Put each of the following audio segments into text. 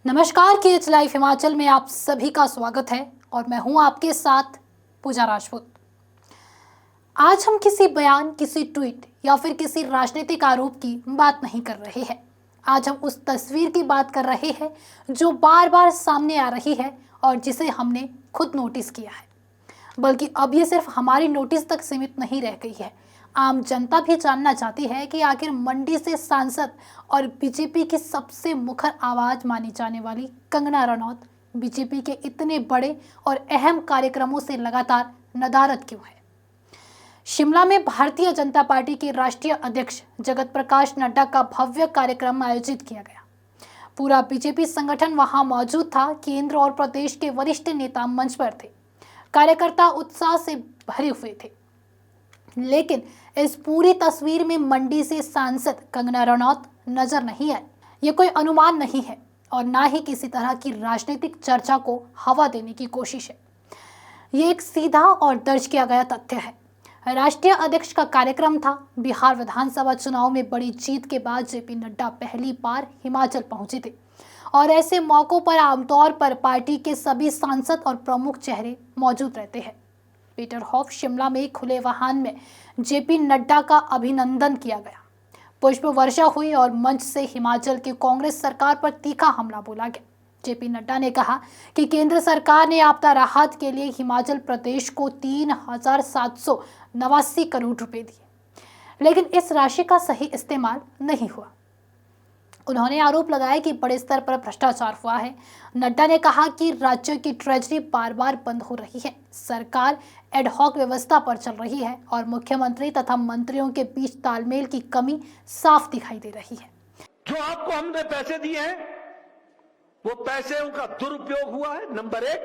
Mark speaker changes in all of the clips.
Speaker 1: नमस्कार, KH live Himachal में आप सभी का स्वागत है और मैं हूं आपके साथ पूजा राजपूत। आज हम किसी बयान, किसी ट्वीट या फिर किसी राजनीतिक आरोप की बात नहीं कर रहे हैं। आज हम उस तस्वीर की बात कर रहे हैं जो बार बार सामने आ रही है और जिसे हमने खुद नोटिस किया है। बल्कि अब ये सिर्फ हमारी नोटिस तक सीमित नहीं रह गई है। आम जनता भी जानना चाहती है कि आखिर मंडी से सांसद और बीजेपी की सबसे मुखर आवाज मानी जाने वाली कंगना रनौत बीजेपी के इतने बड़े और अहम कार्यक्रमों से लगातार नदारद क्यों है। शिमला में भारतीय जनता पार्टी के राष्ट्रीय अध्यक्ष जगत प्रकाश नड्डा का भव्य कार्यक्रम आयोजित किया गया। पूरा बीजेपी संगठन वहां मौजूद था। केंद्र और प्रदेश के वरिष्ठ नेता मंच पर थे। कार्यकर्ता उत्साह से भरे हुए थे। लेकिन इस पूरी तस्वीर में मंडी से सांसद कंगना रनौत नजर नहीं आई। ये कोई अनुमान नहीं है और ना ही किसी तरह की राजनीतिक चर्चा को हवा देने की कोशिश है। ये एक सीधा और दर्ज किया गया तथ्य है। राष्ट्रीय अध्यक्ष का कार्यक्रम था। बिहार विधानसभा चुनाव में बड़ी जीत के बाद जेपी नड्डा पहली बार हिमाचल पहुंचे थे और ऐसे मौकों पर आमतौर पर पार्टी के सभी सांसद और प्रमुख चेहरे मौजूद रहते हैं। पीटर हॉफ शिमला में खुले वाहन में जेपी नड्डा का अभिनंदन किया गया। पुष्प वर्षा हुई और मंच से हिमाचल की कांग्रेस सरकार पर तीखा हमला बोला गया। जेपी नड्डा ने कहा कि केंद्र सरकार ने आपदा राहत के लिए हिमाचल प्रदेश को 3,789 करोड़ रुपए दिए, लेकिन इस राशि का सही इस्तेमाल नहीं हुआ। उन्होंने आरोप लगाया कि बड़े स्तर पर भ्रष्टाचार हुआ है। नड्डा ने कहा कि राज्यों की ट्रेजरी बार बार बंद हो रही है, सरकार एडहॉक व्यवस्था पर चल रही है और मुख्यमंत्री तथा मंत्रियों के बीच तालमेल की कमी साफ दिखाई दे रही है।
Speaker 2: जो आपको हमने पैसे दिए हैं वो पैसे उनका दुरुपयोग हुआ है, नंबर एक।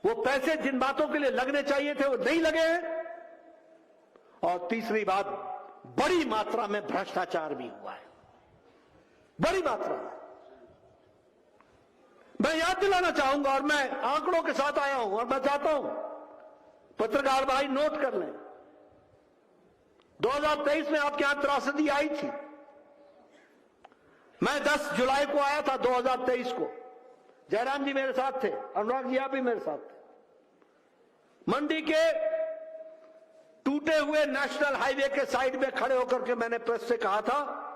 Speaker 2: वो पैसे जिन बातों के लिए लगने चाहिए थे वो नहीं लगे हैं, और तीसरी बात, बड़ी मात्रा में भ्रष्टाचार भी हुआ है, बड़ी मात्रा में। मैं याद दिलाना चाहूंगा और मैं आंकड़ों के साथ आया हूं और मैं चाहता हूं पत्रकार भाई नोट कर लें। 2023 में आपके यहां त्रासदी आई थी। मैं 10 जुलाई को आया था 2023 को। जयराम जी मेरे साथ थे, अनुराग जी आप भी मेरे साथ थे। मंडी के टूटे हुए नेशनल हाईवे के साइड में खड़े होकर के मैंने प्रेस से कहा था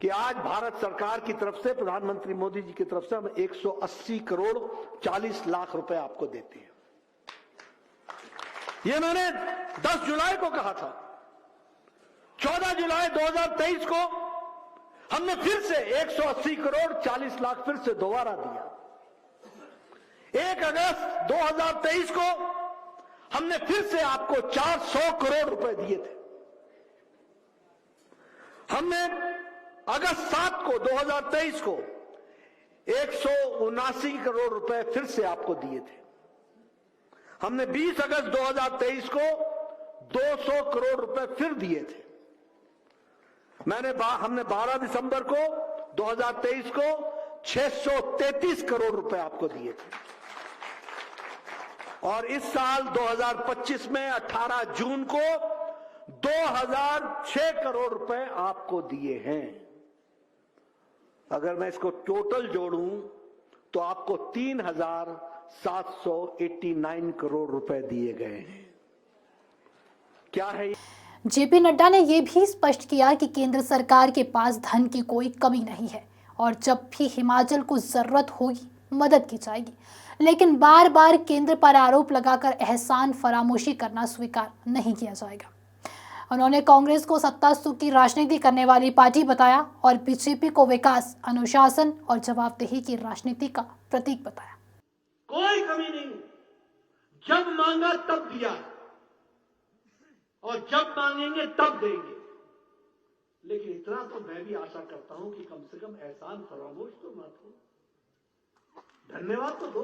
Speaker 2: कि आज भारत सरकार की तरफ से, प्रधानमंत्री मोदी जी की तरफ से हम 180 करोड़ 40 लाख रुपए आपको देते हैं। ये मैंने 10 जुलाई को कहा था। 14 जुलाई 2023 को हमने फिर से 180 करोड़ 40 लाख फिर से दोबारा दिया। 1 अगस्त 2023 को हमने फिर से आपको 400 करोड़ रुपए दिए थे। हमने अगस्त 7 को 2023 को 179 करोड़ रुपए फिर से आपको दिए थे। हमने 20 अगस्त 2023 को 200 करोड़ रुपए फिर दिए थे। हमने 12 दिसंबर को 2023 को 633 करोड़ रुपए आपको दिए थे, और इस साल 2025 में 18 जून को 2006 करोड़ रुपए आपको दिए हैं। अगर मैं इसको टोटल जोड़ूं तो आपको 3,789 करोड़ रुपए दिए गए हैं। क्या है?
Speaker 1: जेपी नड्डा ने यह भी स्पष्ट किया कि केंद्र सरकार के पास धन की कोई कमी नहीं है और जब भी हिमाचल को जरूरत होगी मदद की जाएगी, लेकिन बार बार केंद्र पर आरोप लगाकर एहसान फरामोशी करना स्वीकार नहीं किया जाएगा। उन्होंने कांग्रेस को सत्ता सुख की राजनीति करने वाली पार्टी बताया और बीजेपी को विकास, अनुशासन और जवाबदेही की राजनीति का प्रतीक बताया।
Speaker 2: कोई कमी नहीं, जब मांगा तब दिया और जब मांगेंगे तब देंगे। लेकिन इतना तो मैं भी आशा करता हूं कि कम से कम एहसान फरामोश तो मत हो, धन्यवाद तो दो।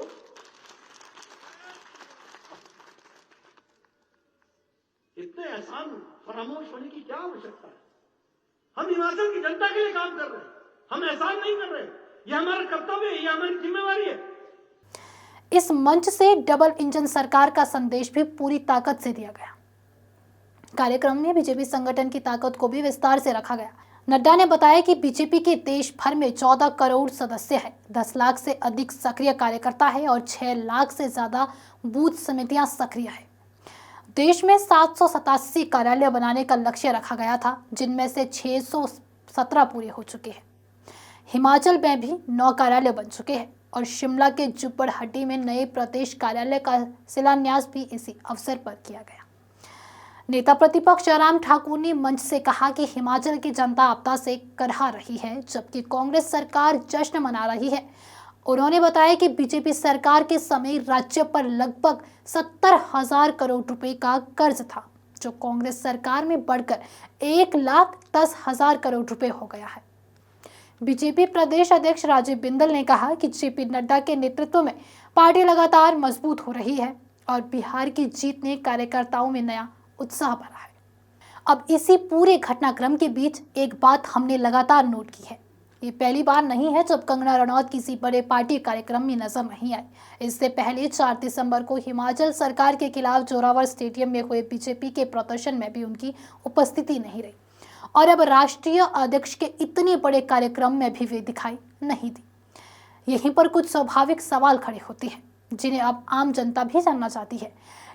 Speaker 2: इतने एहसान फरामोश होने की क्या आवश्यकता है? हम हिमाचल की जनता के लिए काम कर रहे हैं, हम एहसान नहीं कर रहे। यह हमारा कर्तव्य है, यह हमारी जिम्मेवारी है।
Speaker 1: इस मंच से डबल इंजन सरकार का संदेश भी पूरी ताकत से दिया गया। कार्यक्रम में बीजेपी संगठन की ताकत को भी विस्तार से रखा गया। नड्डा ने बताया कि बीजेपी के देश भर में 14 करोड़ सदस्य हैं, 10 लाख से अधिक सक्रिय कार्यकर्ता है और 6 लाख से ज्यादा बूथ समितियां सक्रिय है। देश में 787 कार्यालय बनाने का लक्ष्य रखा गया था, जिनमें से 617 पूरे हो चुके हैं। हिमाचल में भी 9 कार्यालय बन चुके हैं और शिमला के जुब्बड़हट्टी में नए प्रदेश कार्यालय का शिलान्यास भी इसी अवसर पर किया गया। नेता प्रतिपक्ष जयराम ठाकुर ने मंच से कहा कि हिमाचल की जनता आपदा से करहा रही है, जबकि कांग्रेस सरकार जश्न मना रही है। उन्होंने बताया कि बीजेपी सरकार के समय राज्य पर लगभग 70,000 करोड़ रुपए का कर्ज था, जो कांग्रेस सरकार में बढ़कर 1,10,000 करोड़ रुपए हो गया है। बीजेपी प्रदेश अध्यक्ष राजीव बिंदल ने कहा कि जेपी नड्डा के नेतृत्व में पार्टी लगातार मजबूत हो रही है और बिहार की जीत ने कार्यकर्ताओं में नया उत्साह भरा है। अब इसी पूरे घटनाक्रम के बीच एक बात हमने लगातार नोट की है। ये पहली बार नहीं है जब कंगना रनौत किसी बड़े पार्टी कार्यक्रम में नजर नहीं आई। इससे पहले 4 दिसंबर को हिमाचल सरकार के खिलाफ जोरावर स्टेडियम में हुए बीजेपी के प्रदर्शन में भी उनकी उपस्थिति नहीं रही और अब राष्ट्रीय अध्यक्ष के इतने बड़े कार्यक्रम में भी वे दिखाई नहीं दी। यहीं पर कुछ स्वाभाविक सवाल खड़े होते हैं, जिन्हें अब आम जनता भी जानना चाहती है।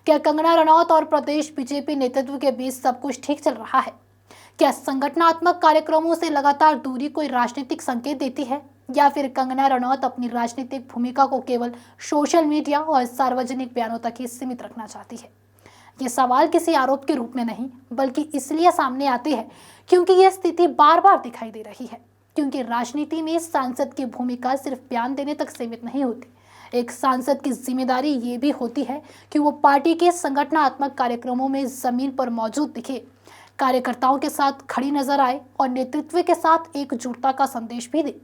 Speaker 1: क्या कंगना रनौत और प्रदेश बीजेपी नेतृत्व के बीच सब कुछ ठीक चल रहा है? क्या संगठनात्मक कार्यक्रमों से लगातार दूरी कोई राजनीतिक संकेत देती है, या फिर कंगना रनौत अपनी राजनीतिक भूमिका को केवल सोशल मीडिया और सार्वजनिक बयानों तक ही सीमित रखना चाहती है? ये सवाल किसी आरोप के रूप में नहीं, बल्कि इसलिए सामने आते हैं क्योंकि यह स्थिति बार बार दिखाई दे रही है। क्योंकि राजनीति में सांसद की भूमिका सिर्फ बयान देने तक सीमित नहीं होती। एक सांसद की जिम्मेदारी ये भी होती है कि वो पार्टी के संगठनात्मक कार्यक्रमों में जमीन पर मौजूद दिखे, कार्यकर्ताओं के साथ खड़ी नजर आए और नेतृत्व के साथ एकजुटता का संदेश भी दे,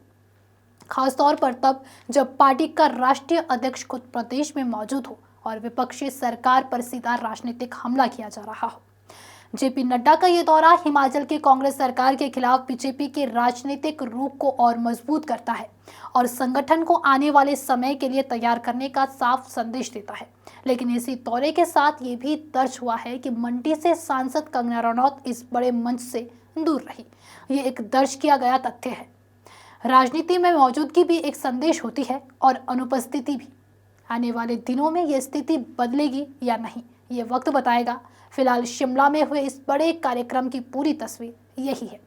Speaker 1: खासतौर पर तब जब पार्टी का राष्ट्रीय अध्यक्ष खुद प्रदेश में मौजूद हो और विपक्षी सरकार पर सीधा राजनीतिक हमला किया जा रहा हो। जेपी नड्डा का ये दौरा हिमाचल के कांग्रेस सरकार के खिलाफ बीजेपी के राजनीतिक रूख को और मजबूत करता है और संगठन को आने वाले समय के लिए तैयार करने का साफ संदेश देता है। लेकिन इसी दौरे के साथ ये भी दर्ज हुआ है कि मंडी से सांसद कंगना रनौत इस बड़े मंच से दूर रही। ये एक दर्ज किया गया तथ्य है। राजनीति में मौजूदगी भी एक संदेश होती है और अनुपस्थिति भी। आने वाले दिनों में ये स्थिति बदलेगी या नहीं, ये वक्त बताएगा। फिलहाल शिमला में हुए इस बड़े कार्यक्रम की पूरी तस्वीर यही है।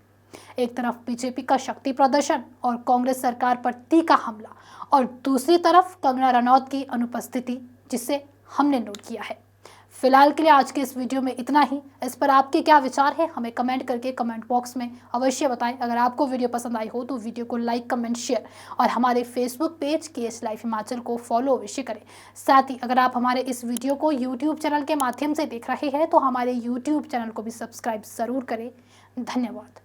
Speaker 1: एक तरफ बीजेपी का शक्ति प्रदर्शन और कांग्रेस सरकार पर तीखा हमला, और दूसरी तरफ कंगना रनौत की अनुपस्थिति, जिसे हमने नोट किया है। फिलहाल के लिए आज के इस वीडियो में इतना ही। इस पर आपके क्या विचार है, हमें कमेंट करके कमेंट बॉक्स में अवश्य बताएं। अगर आपको वीडियो पसंद आई हो तो वीडियो को लाइक, कमेंट, शेयर और हमारे Facebook page KS live Himachal को फॉलो अवश्य करें। साथ ही अगर आप हमारे इस वीडियो को यूट्यूब चैनल के माध्यम से देख रहे हैं तो हमारे यूट्यूब चैनल को भी सब्सक्राइब जरूर करें। धन्यवाद।